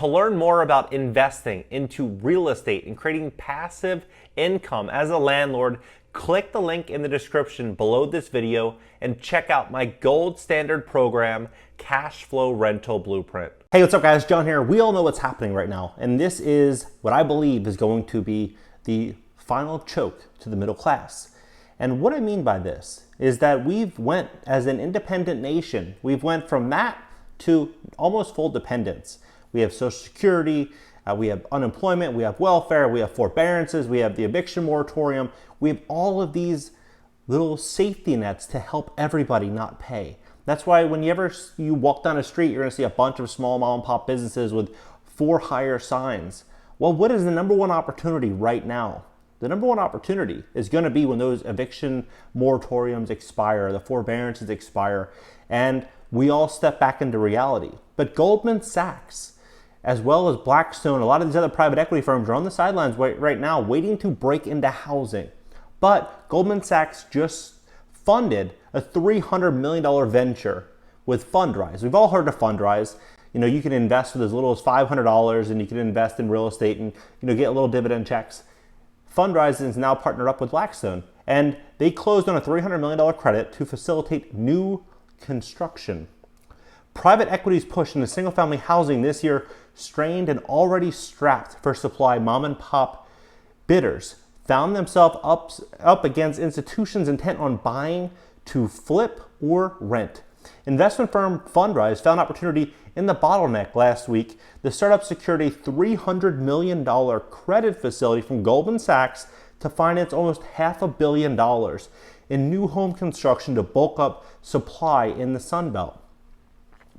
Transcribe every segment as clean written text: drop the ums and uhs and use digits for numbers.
To learn more about investing into real estate and creating passive income as a landlord, click the link in the description below this video and check out my gold standard program, Cash Flow Rental Blueprint. Hey, what's up guys? John here. We all know what's happening right now, and this is what I believe is going to be the final choke to the middle class. And what I mean by this is that we've went as an independent nation, we've went from that to almost full dependence. We have Social Security, we have unemployment, we have welfare, we have forbearances, we have the eviction moratorium. We have all of these little safety nets to help everybody not pay. That's why whenever you walk down a street, you're gonna see a bunch of small mom and pop businesses with for hire signs. Well, what is the number one opportunity right now? The number one opportunity is gonna be when those eviction moratoriums expire, the forbearances expire, and we all step back into reality. But Goldman Sachs, as well as Blackstone, a lot of these other private equity firms are on the sidelines right now waiting to break into housing. But Goldman Sachs just funded a $300 million venture with Fundrise. We've all heard of Fundrise. You know, you can invest with as little as $500 and you can invest in real estate and get little dividend checks. Fundrise is now partnered up with Blackstone, and they closed on a $300 million credit to facilitate new construction. Private equity's push into single-family housing this year strained and already strapped for supply mom-and-pop bidders found themselves up against institutions intent on buying to flip or rent. Investment firm Fundrise found opportunity in the bottleneck last week. The startup secured a $300 million credit facility from Goldman Sachs to finance almost $500 million in new home construction to bulk up supply in the Sun Belt.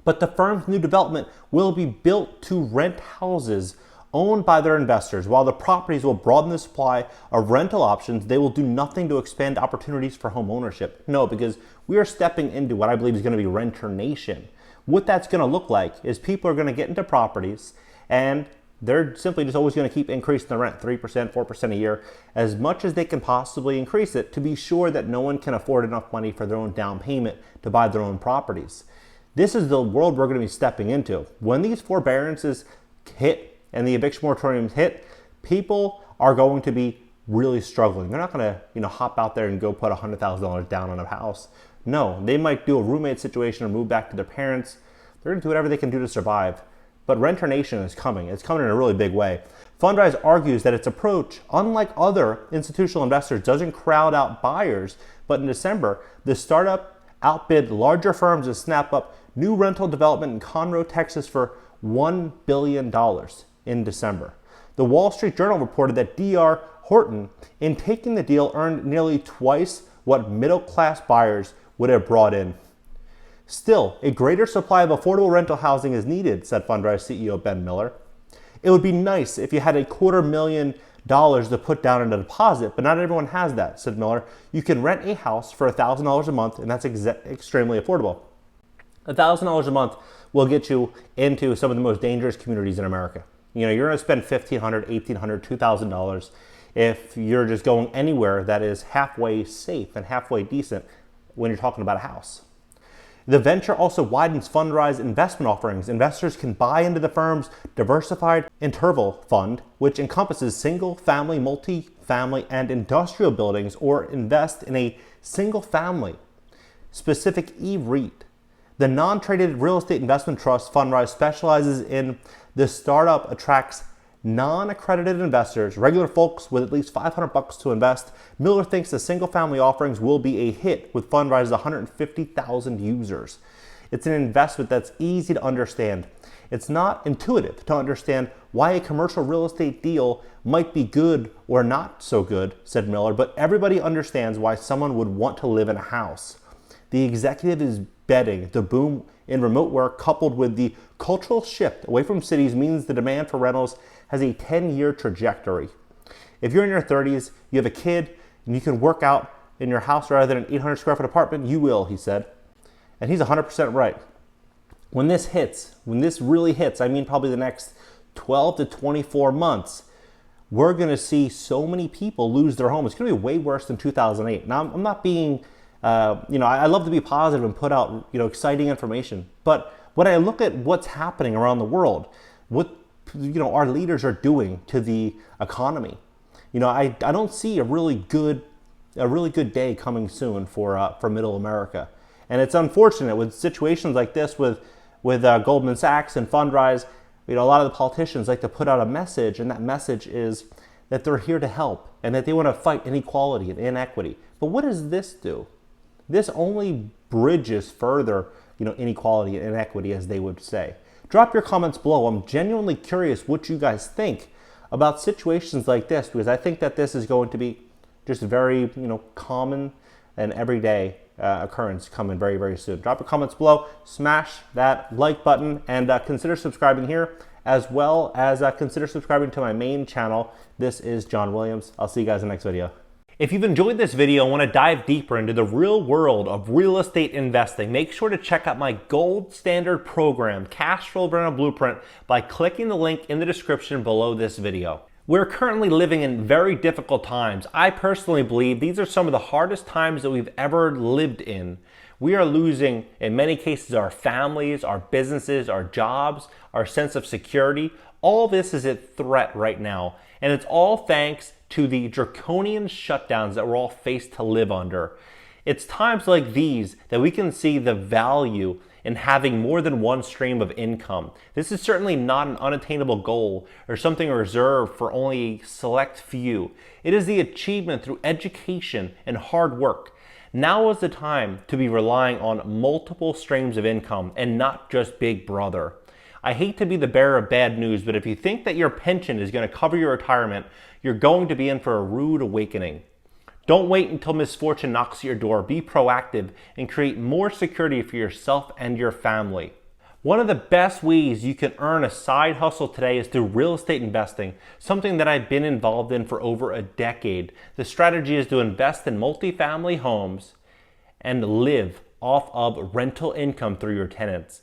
But the firm's new development will be built to rent houses owned by their investors. While the properties will broaden the supply of rental options, they will do nothing to expand opportunities for home ownership. No, because we are stepping into what I believe is going to be renter nation. What that's going to look like is people are going to get into properties and they're simply just always going to keep increasing the rent, 3%, 4% a year, as much as they can possibly increase it to be sure that no one can afford enough money for their own down payment to buy their own properties. This is the world we're going to be stepping into. When these forbearances hit and the eviction moratoriums hit, people are going to be really struggling. They're not going to, hop out there and go put $100,000 down on a house. No, they might do a roommate situation or move back to their parents. They're going to do whatever they can do to survive. But Renter Nation is coming. It's coming in a really big way. Fundrise argues that its approach, unlike other institutional investors, doesn't crowd out buyers. But in December, the startup outbid larger firms to snap up new rental development in Conroe, Texas for $1 billion in December. The Wall Street Journal reported that D.R. Horton, in taking the deal, earned nearly twice what middle-class buyers would have brought in. Still, a greater supply of affordable rental housing is needed, said Fundrise CEO Ben Miller. It would be nice if you had $250,000 to put down in a deposit, but not everyone has that, said Miller. You can rent a house for $1,000 a month, and that's extremely affordable. $1,000 a month will get you into some of the most dangerous communities in America. You're going to spend $1,500, $1,800, $2,000 if you're just going anywhere that is halfway safe and halfway decent when you're talking about a house. The venture also widens Fundrise investment offerings. Investors can buy into the firm's diversified interval fund, which encompasses single-family, multi-family, and industrial buildings, or invest in a single-family specific E-REIT. The non-traded real estate investment trust Fundrise specializes in the startup attracts non-accredited investors, regular folks with at least $500 to invest. Miller thinks the single-family offerings will be a hit with Fundrise's 150,000 users. It's an investment that's easy to understand. It's not intuitive to understand why a commercial real estate deal might be good or not so good, said Miller, but everybody understands why someone would want to live in a house. The executive is betting the boom in remote work coupled with the cultural shift away from cities means the demand for rentals has a 10-year trajectory. If you're in your 30s, you have a kid, and you can work out in your house rather than an 800 square foot apartment, you will, he said. And he's 100% right. When this really hits, I mean probably the next 12 to 24 months, we're going to see so many people lose their home. It's going to be way worse than 2008. Now, I'm not being, I love to be positive and put out, exciting information. But when I look at what's happening around the world, what our leaders are doing to the economy. I don't see a really good day coming soon for Middle America, and it's unfortunate with situations like this with Goldman Sachs and Fundrise. A lot of the politicians like to put out a message, and that message is that they're here to help and that they want to fight inequality and inequity. But what does this do? This only bridges further, inequality and inequity, as they would say. Drop your comments below. I'm genuinely curious what you guys think about situations like this, because I think that this is going to be just very, common and everyday occurrence coming very, very soon. Drop your comments below, smash that like button, and consider subscribing here, as well as consider subscribing to my main channel. This is John Williams. I'll see you guys in the next video. If you've enjoyed this video and want to dive deeper into the real world of real estate investing, make sure to check out my gold standard program, Cash Flow Burner Blueprint, by clicking the link in the description below this video. We're currently living in very difficult times. I personally believe these are some of the hardest times that we've ever lived in. We are losing, in many cases, our families, our businesses, our jobs, our sense of security. All this is at threat right now, and it's all thanks to the draconian shutdowns that we're all faced to live under. It's times like these that we can see the value in having more than one stream of income. This is certainly not an unattainable goal or something reserved for only a select few. It is the achievement through education and hard work. Now is the time to be relying on multiple streams of income and not just Big Brother. I hate to be the bearer of bad news, but if you think that your pension is going to cover your retirement, you're going to be in for a rude awakening. Don't wait until misfortune knocks at your door. Be proactive and create more security for yourself and your family. One of the best ways you can earn a side hustle today is through real estate investing, something that I've been involved in for over a decade. The strategy is to invest in multifamily homes and live off of rental income through your tenants.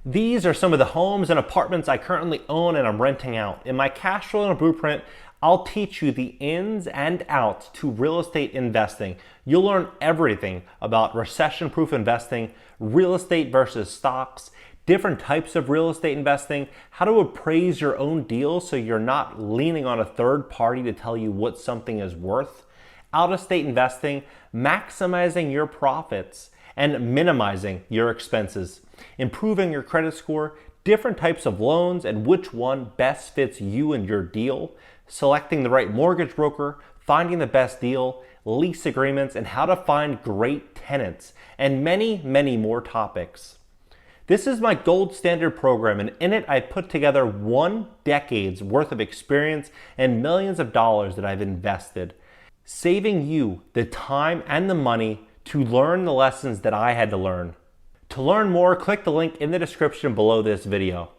These are some of the homes and apartments I currently own and I'm renting out. In my Cash Flow Blueprint, I'll teach you the ins and outs to real estate investing. You'll learn everything about recession-proof investing, real estate versus stocks, different types of real estate investing, how to appraise your own deals so you're not leaning on a third party to tell you what something is worth, out-of-state investing, maximizing your profits, and minimizing your expenses, improving your credit score, different types of loans and which one best fits you and your deal, selecting the right mortgage broker, finding the best deal, lease agreements, and how to find great tenants, and many, many more topics. This is my gold standard program, and in it I put together 1 decade's worth of experience and millions of dollars that I've invested, saving you the time and the money to learn the lessons that I had to learn. To learn more, click the link in the description below this video.